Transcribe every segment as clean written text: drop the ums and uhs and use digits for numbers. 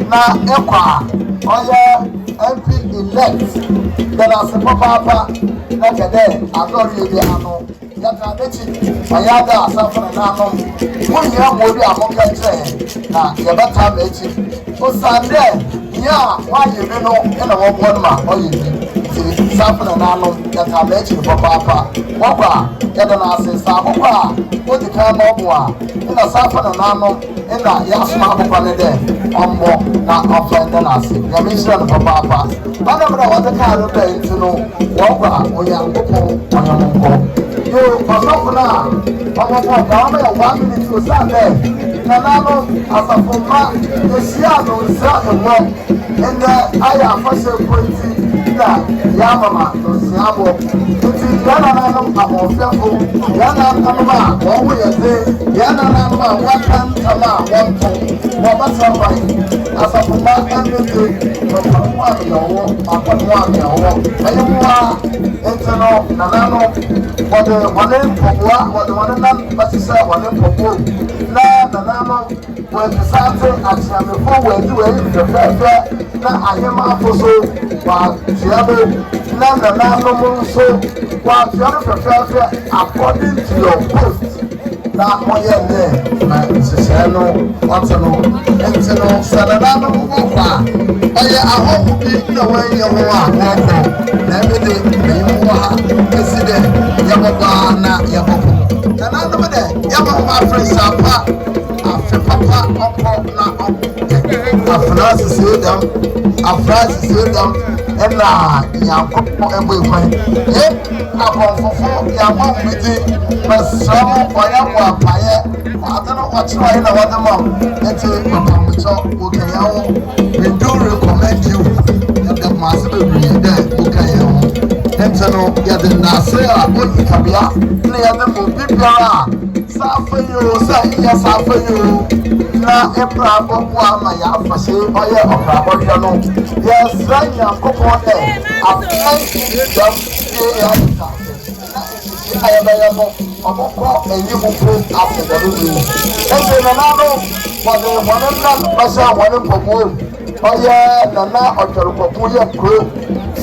na ekwa oye MP elect that as papa na kede adori ebi ano ya ka mechi ayada asafo na ano mo nyira mo bi amoka kire na ye beta mechi o sande ya wa ye bi no na wo bo ma oye bi safo na ano ya ka mechi papa wokwa ya da na ase sa wokwa o di ka ma obo a na safo na ano na ya sma papa ne de ombo na offender na ase ya mi sira no papa bana mra wata ka ro da intino wokwa oyankopo onyanko yo pasofuna omopo ka ma ya 1 minute o sande na nano asafoma esia no nsa emo ende aya afase kwenti da ya mama no siabo nti yana nano amofefo yana nano ma wo wo yeze yana nano ma wakan tama wonto wo basaba asafoma andete no pamwa yawo apamwa yawo ayemwa enteno na nano wode popwa wode nan basisa wode popo na nano wode sate atiamefo wede wede fefe na ahema afoso wa tiabe na nano munso wa tiabe fefe according to your post na moye ne na siseno watano enteno sanano mukwa aye ahobu bi na wanye ho a woko na ebede meyimu ha eside yababa na yaboko na nano de yababa afresa pa afepapa opo na afrasa sedam ena yakopo eboyekwan akonfofo yamamudi masamo oyabo apaye atano ochiro ina wadama eti papamucho okayawo we do recommend you the massive breed okayawo entano yade nase a oyikabia na yade mo bibia safayo sa iya safayo na ebra bobo ama ya afase oye obra bodo no yes ranya kokode afai dam ya na ayabaya mo omoko eyimu pro afedaru ni ese na nano wode na basa wode popo oye na otorupopo ye kro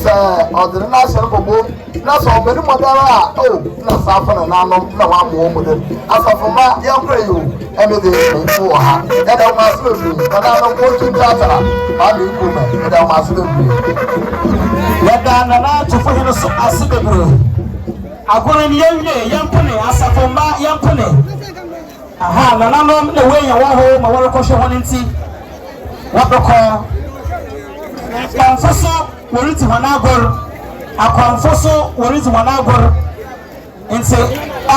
sa odere na se popo na so obere modara o na safa na nano na wa mo mo de asafoma ya kreyo emede ko ha ya da ma so bi na nano ko tu datara ba mi ko me ya da ma so bi ya da na tufu hino so asebebro agora ni yenye yampone asafoma yampone aha na nano na we ya wa ho ma woro ko hwe ho nti wadoko kanfoso woriti wanagor akwanfoso woriti wanagor nti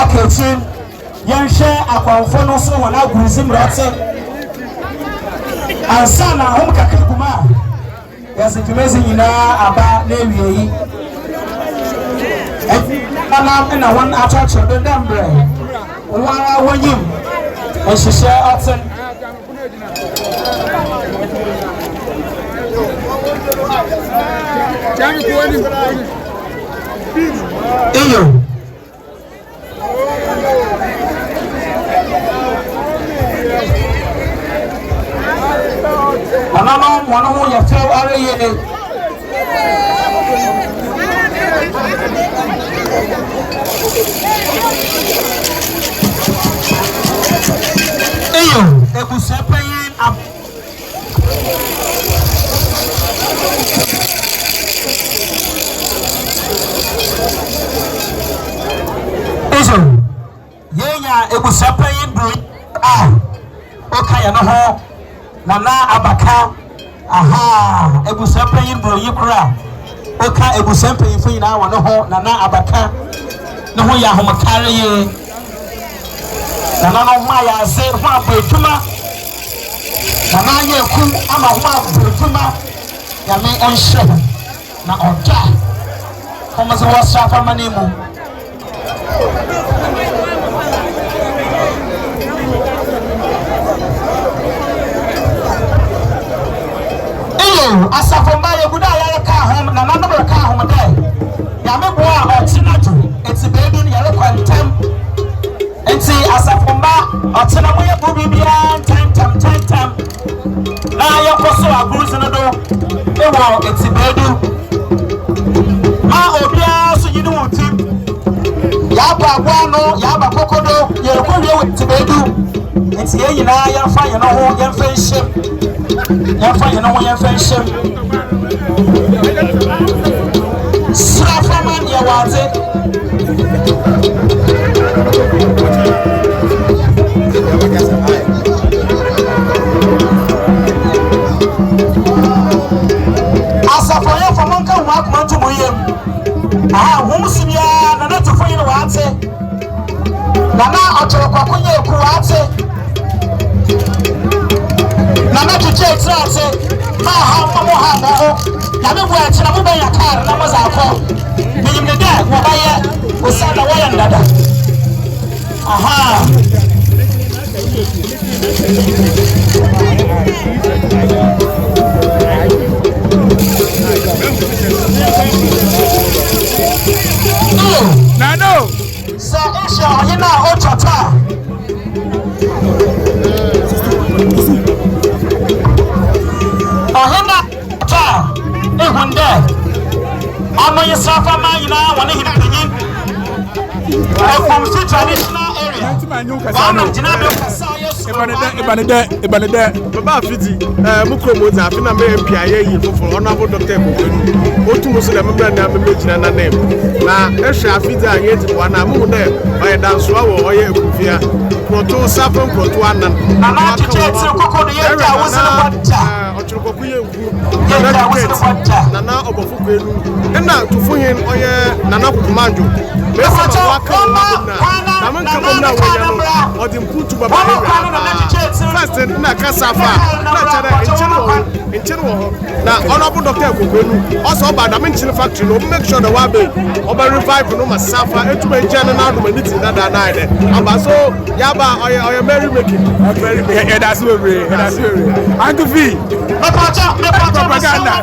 akechi yenhwe akwanfo no so wanagor simrate ansana hom kakaguma yasetumezi nyina aba na ewie yi ana na wan achacho de dambre wara wonyim ehihye aten Iyo anama mwana ho ya feo are yene iyo ekusepayin ab yenya ebusuapa yi bro okay no ho nana abaka aha ebusuapa yi bro yi kura okay ebusuapa yi fo yina wa no ho nana abaka no ho ya homakare ye nana no ma ya se ho abetuma nana ye ku ama ho abetuma ya me onhye na oda como se wasa fa manimu asafomba ye guda ya ka hom na nanu bra ka hom dai ya me bo a otinatu eti bedu ni ya kwantem eti asafomba otina mo ye bu bibia tam na ya koso agruzi no do e wo eti bedu ma obia so yinu wutim ya ba no ya ba kokodo ye ko ye eti bedu eti ye yina ya fa ye no ho ye fa nhyem ya fa ye no ho ye fa nhyem Srafaman ya waze Asafoya famanka wa kumantu moyem humsibia na netofo yin waate nana otoro kwakunye ku waate nana tuche trate ha mo na me bua chira mo banya kar na maza akọ biyim ne da wo baye osana wo ya ndada aha no sa isha oyina ochota ohina ta ehunde amoye safa mayina wona hinpanyin from the traditional area Ibanede baba fiti mukromo za afina me mpia ye yi foforo honorable Dr. Ekofenu otumo so da memra na memejina na nem na ehwe afiti a ye ti wana mu ne oye dansoa wo oye ekufia proto safa proto anan na ma tete kokodo ye ta wosene kwata ochurukoko ye nku nana obofuko elu na tufuhin oye nana kukumanjo besa waka na manka bomna wo ya no odin putu baba first na kasafa na chere enchire wo na honorable Dr. Ekofenu also ba da menchire factory no make sure the wabe oba revive no masafa etuma enchire na do maniti na da na ide aba so yaba oye merry making very that's we Uncle V propaganda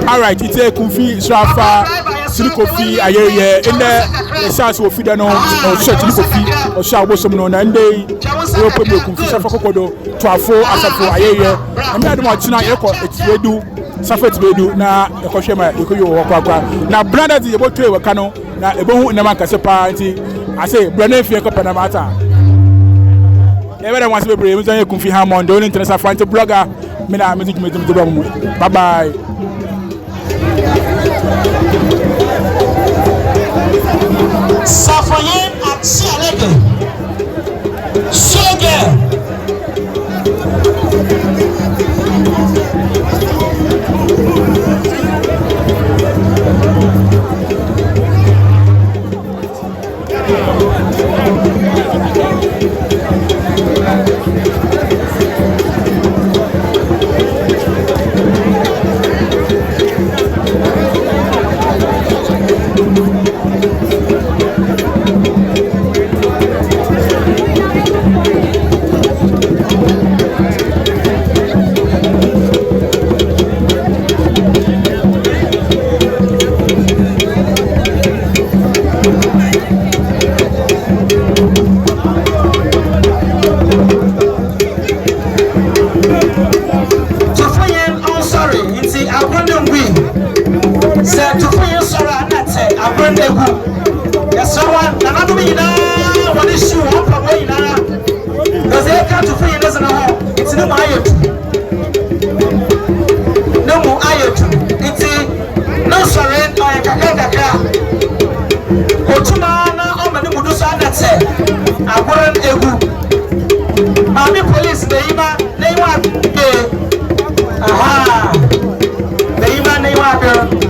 all right, it's a Kofi Srafa Silikofi ayeye in the chance of feeder no or church Silikofi or shall was some no and they open the Kofi Srafa Kokodo to a 4 asafo ayeye and I don't want to know it's redo Safet Bedu na Ekoshema Ikoyo Wakwa na brother the about to Wakano na Ebohu na Mankasepa I say Brandon Fiako Panamata. Everyone wants to be brave. I'm Kofi Hammond, the only international fan blogger. Mina music bye bye. Safoyen at Sialege. Shege. iti no sorry oy kakaka otuma na o mani mudu so adate agworan egu mami police deyima neyima aha deyima neyima girl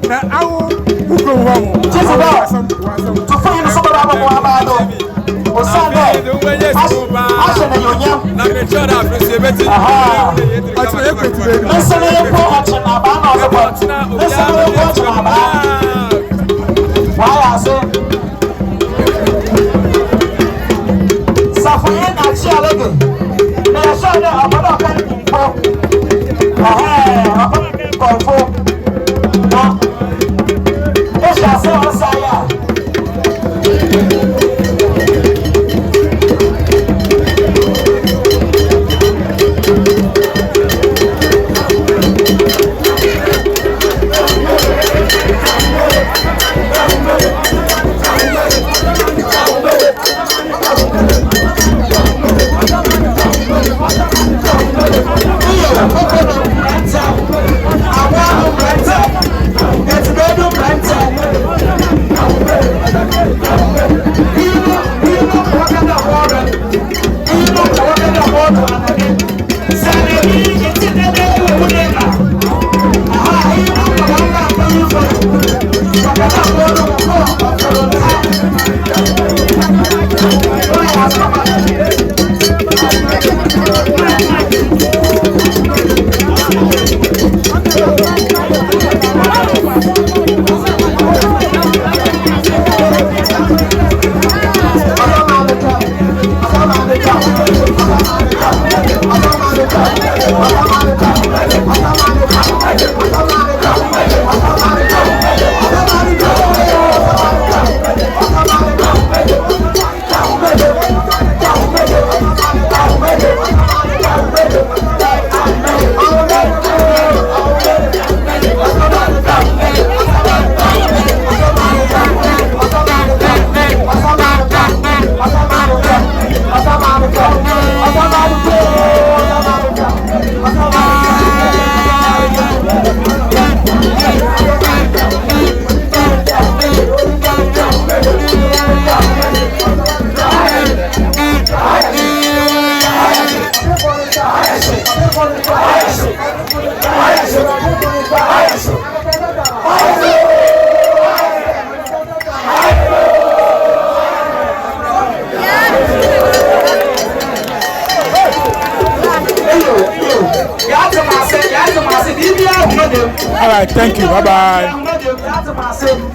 na awo buko wa mo Jesus ba to find so ba ba do o sande ashe na yonya na me chora aprecie beti aha ati e kweti be nse na ko ache na ba na so ba nse na ko ache na ba wa ya se safuye na chi alege na ya sha na abada kan kumpo aha abada kan kumpo na o sha se o sa ya All right, thank you. Bye bye.